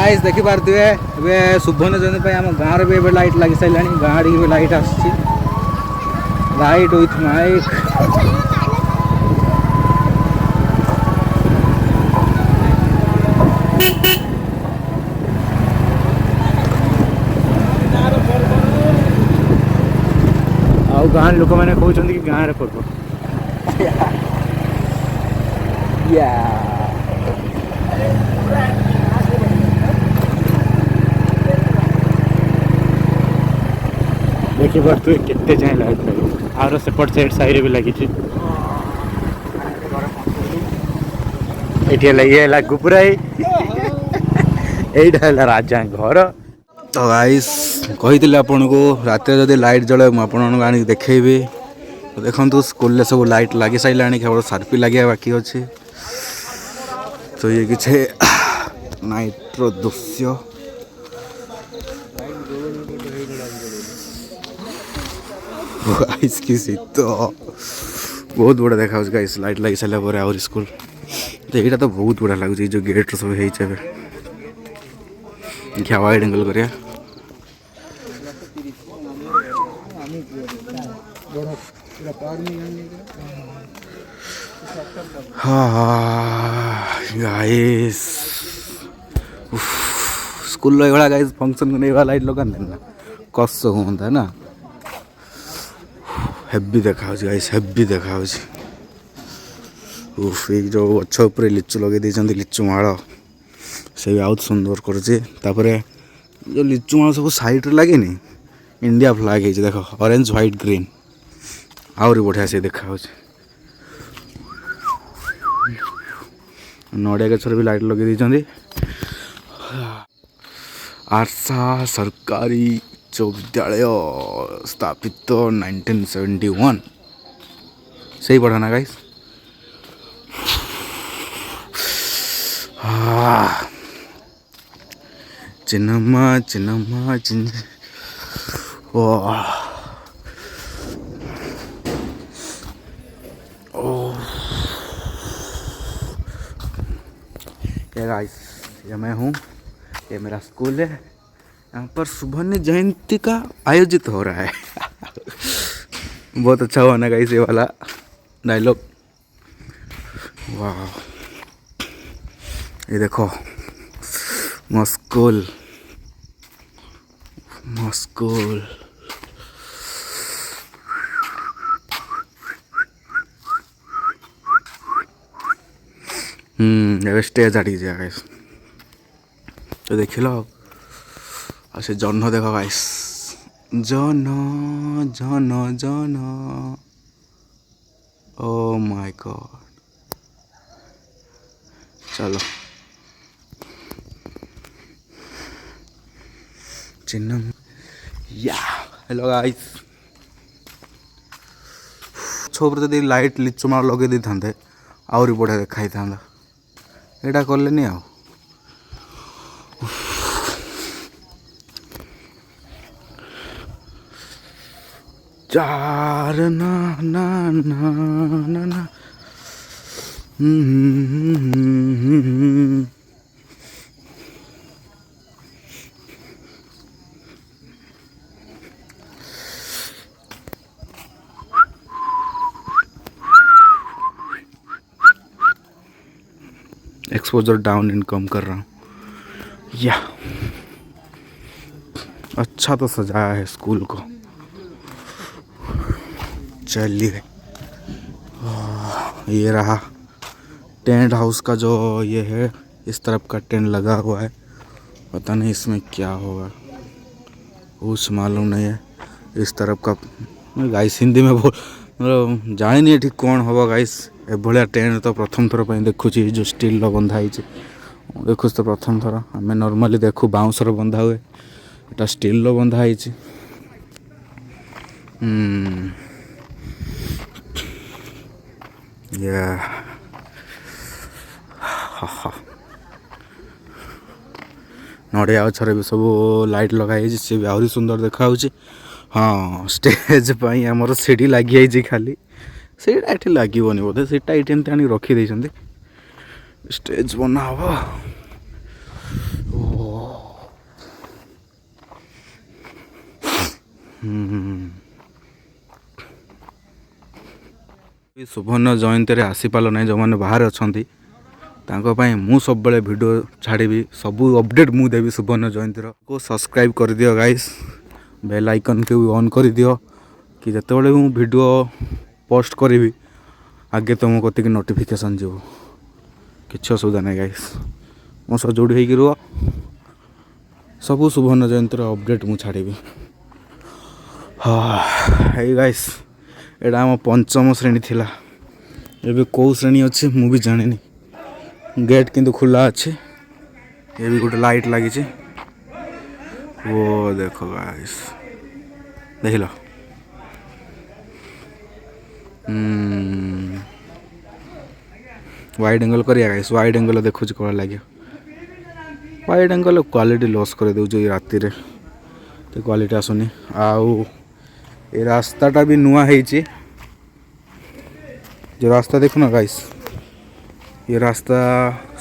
Guys देखि पारथिबे एबे शुभन जयंती आम गाँव भी एबे लाइट लगी सारे गाँव भी लाइट आसी लाइट विथ माइक आउ गाँव लोक मैंने कहते कि गाँव में पर्व देखिए केते जाए लाइट लगे आर सेपट साइड साइड भी लगी ये लागू पूरा यहीटा राजा घर। तो गाइस कही आपन को रात जदि लाइट जले मुझे आनी देखी देखु स्कूल सब लाइट लगी सारे केवल सार्पी लगे बाकी अच्छे। तो ये किसी नाइट्र दृश्य की शीत बहुत बड़ा देखा गाइस लाइट लगी सारे आउर स्कूल तो यहाँ तो बहुत बड़ा लगुच जो गेट सब देखिए वाइड एंगल करिया गाइस स्कूल ये गाइस फंक्शन को नहीं लाइट लगा ना कस होता है ना हेवी देखा गाइस हेवी देखा जो गछ उपर लिचु लगे देते लिचु माड़ से आउट सुंदर कर जो लिचु माड़ सब साइड लगे इंडिया फ्लैग है देख ऑरेंज व्हाइट ग्रीन आहरी बढ़िया से देखा नड़िया गचर भी लाइट लगे देते आरसा सरकारी उच्च विद्यालय स्थापित 1971 सही पढ़ा ना गाइस। चिन्नमा चिन्नमा चिन्ह गाइस ये मैं हूँ ये मेरा स्कूल है यहाँ पर सुभन्य जयंती का आयोजित हो रहा है बहुत अच्छा हुआ ना गाइस ये वाला डायलॉग वाह ये देखो स्कूल स्कूल स्टेज आड़ी जाए गाइस तो देख लो और से जन देखो गाइस जन जन जन ओ माय गॉड चलो चिन्ह या हेलो गाइस छोपर जब लाइट लिचु मार लगे दे था आहरी बढ़िया देखाई था यहाँ कले आ चार ना ना ना ना ना एक्सपोजर डाउन इन कम कर रहा हूँ या अच्छा तो सजाया है स्कूल को। चलिए ये रहा टेंट हाउस का जो ये है इस तरफ का टेंट लगा हुआ है पता नहीं इसमें क्या होगा कुछ मालूम नहीं है। इस तरफ का गाइस हिंदी में बोल मतलब जानी नहीं ठीक कौन होगा गाइस ए भलिया टेंट तो प्रथम थर पर देखुची जो स्टील बंधा है देखु तो प्रथम थर आम नॉर्मली देखु बाउंसर बंधा हुए एटा स्टील बंधा है नड़िया गचर भी सब लाइट लगाई सी भी आहरी सुंदर देखा हाँ स्टेज पर आमर सीढ़ी लगी खाली सीटा ये लगे बोधे सीटा ये आनी रखी स्टेज बना हम सुवर्ण जयंती रे आसी पाल ना जो मैंने बाहर अच्छा मु सब वीडियो छाड़ी सब अपडेट मु देवी सुवर्ण जयंती को सब्सक्राइब कर दियो गाइस बेल आइकन के ऑन कर दियो कि जिते बड़े मु वीडियो पोस्ट करी आगे तुम कति नोटिफिकेशन जीव कि असुविधा नहीं गाइस मो सह जोड़ी हो सब सुवर्ण जयंती अपडेट मु छाड़ी हाँ गाइस एटा आम पंचम श्रेणी थिला एबे कौ श्रेणी अच्छे मु भी जानी गेट किंतु खुला अच्छे ये भी गोटे लाइट लगी वो देखो गाइस देख लो वाइड एंगल करिया गाइस वाइड एंगल देखो कौन लगे वाइड एंगल क्वालिटी लॉस कर दो राति रे तो क्वालिटी आसुनी आउ ये रास्ताटा भी नुआ है जो रास्ता देखो ना गाइस ये रास्ता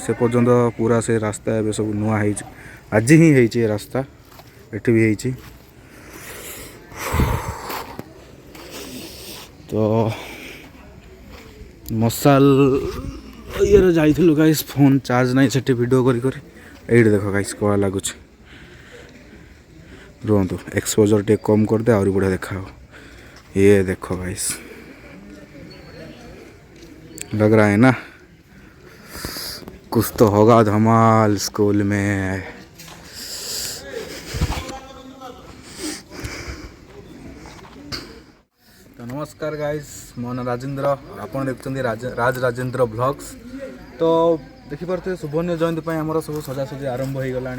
से पर्यंत पूरा से रास्ता ए सब नुआ है आज ही है रास्ता एटी भी है तो मसाल ये जाइलु गाइस फोन चार्ज नहीं से वीडियो करी देखो गाइस कौन लगुच रुहतु एक्सपोजर टे कम कर दे और बढ़िया देखा ये देखो गाइस लग रहा है ना कुछ तो होगा धमाल स्कूल में। तो नमस्कार गाइस मो ना राजेंद्र आप देखते राज राजेंद्र ब्लॉग्स। तो देखिपे सुवर्ण जयंती आमर सब सजासजी आरंभ हो गला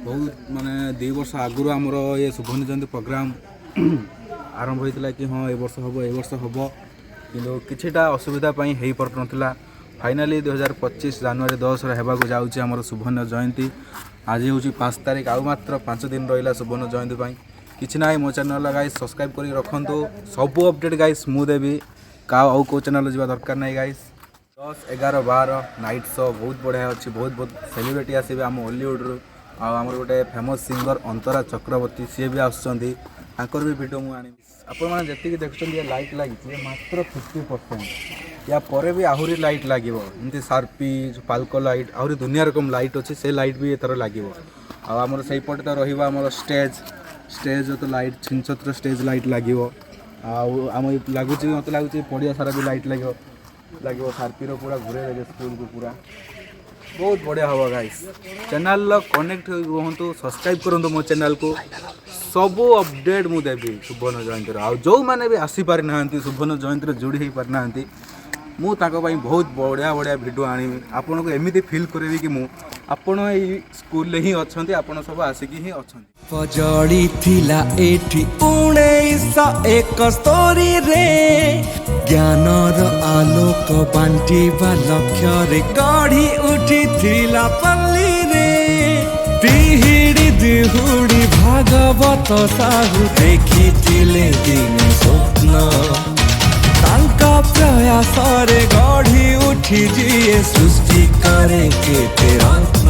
बहुत माने 2 वर्ष आगुरी आमर ये सुवर्ण जयंती प्रोग्राम आरंभ होता कि हाँ ए वर्ष हम कि किछिटा असुविधा हो पार ना फाइनाली 2025 जनवरी 10 होगा जाऊँगी आमर सुवर्ण जयंती आज हूँ 5 तारीख आउ मात्र 5 दिन रहा सुवर्ण जयंती किसी ना मो चैनल गाइस सब्सक्राइब कर रखु सब अपडेट गाइस मु देवी कौ चैनल जावा दरकार नहीं गाइस 10, 11, 12 नाइट शो बहुत बढ़िया अच्छी बहुत सेलिब्रिटी आसवे आम हॉलीवुड आमर गोटे फेमस सिंगर अंतरा चक्रवर्ती सी भी आसुँच भी वीडियो मुझे आपने जी देखुं लाइट लगी मात्र 50% या पर भी आहरी लाइट लगे एमती सार्पी पाल्को लाइट आहरी दुनिया रकम लाइट अच्छे से लाइट भी एथर लगे आमर से पटे तो रहा स्टेज तो लाइट छिंछत्र स्टेज लाइट लगे आम लगुच मत लगुच पड़िया सारा भी लाइट लगे सार्पी पूरा घूरे लगे स्कूल को पूरा बहुत बढ़िया हम गाइस चैनल कनेक्ट रुहतु सब्सक्राइब करूँ मो चैनल को सब अपडेट मु देवी सुवर्ण जयंती आ जो मैंने भी आसी पारि ना सुवर्ण जयंती जोड़ी हो पारि ना मु बहुत बढ़िया वीडियो आनी आपन को एमती फील करेबी कि मु आपण ए स्कूल ही अच्छे आपण सब आसिकी ही अच्छे पजड़ी थिला एठी 1971 रे ज्ञानर आलोक बांटिबा लक्ष्य रे गढ़ी उठी थिला पल्ली रे तिहिड़ी दिहुड़ी भागवत साहू देखी थिले दिन स्वप्न तांका प्रयास रे गढ़ी उठी जिए सृष्टि करे के रत्न